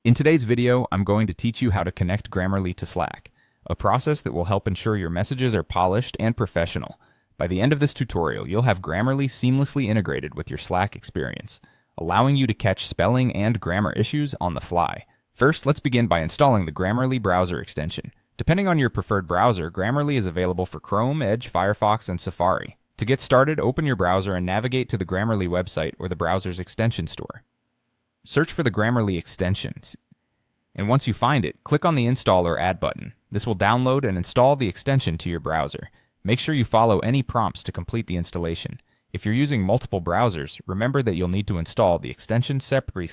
In today's video, I'm going to teach you how to connect Grammarly to Slack, a process that will help ensure your messages are polished and professional. By the end of this tutorial, you'll have Grammarly seamlessly integrated with your Slack experience, allowing you to catch spelling and grammar issues on the fly. First, let's begin by installing the Grammarly browser extension. Depending on your preferred browser, Grammarly is available for Chrome, Edge, Firefox, and Safari. To get started, open your browser and navigate to the Grammarly website or the browser's extension store. Search for the Grammarly extensions, and once you find it, click on the Install or Add button. This will download and install the extension to your browser. Make sure you follow any prompts to complete the installation. If you're using multiple browsers, remember that you'll need to install the extension separately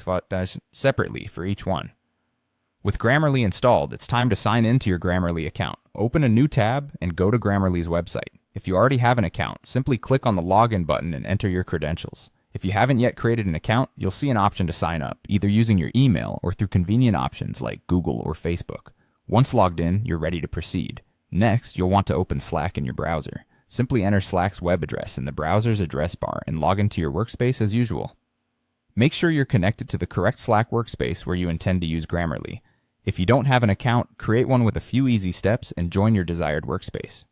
for each one. With Grammarly installed, it's time to sign into your Grammarly account. Open a new tab and go to Grammarly's website. If you already have an account, simply click on the Login button and enter your credentials. If you haven't yet created an account, you'll see an option to sign up, either using your email or through convenient options like Google or Facebook. Once logged in, you're ready to proceed. Next, you'll want to open Slack in your browser. Simply enter Slack's web address in the browser's address bar and log into your workspace as usual. Make sure you're connected to the correct Slack workspace where you intend to use Grammarly. If you don't have an account, create one with a few easy steps and join your desired workspace.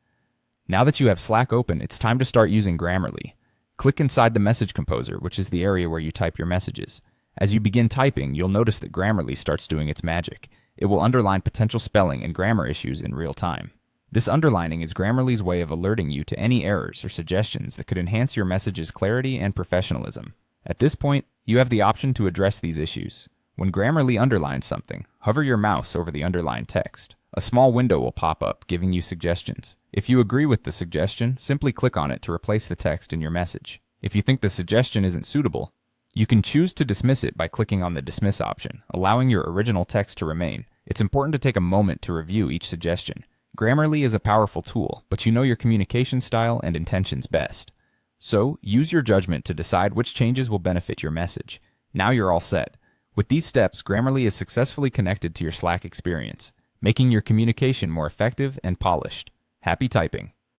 Now that you have Slack open, it's time to start using Grammarly. Click inside the message composer, which is the area where you type your messages. As you begin typing, you'll notice that Grammarly starts doing its magic. It will underline potential spelling and grammar issues in real time. This underlining is Grammarly's way of alerting you to any errors or suggestions that could enhance your message's clarity and professionalism. At this point, you have the option to address these issues. When Grammarly underlines something, hover your mouse over the underlined text. A small window will pop up, giving you suggestions. If you agree with the suggestion, simply click on it to replace the text in your message. If you think the suggestion isn't suitable, you can choose to dismiss it by clicking on the Dismiss option, allowing your original text to remain. It's important to take a moment to review each suggestion. Grammarly is a powerful tool, but you know your communication style and intentions best. So, use your judgment to decide which changes will benefit your message. Now you're all set. With these steps, Grammarly is successfully connected to your Slack experience, making your communication more effective and polished. Happy typing!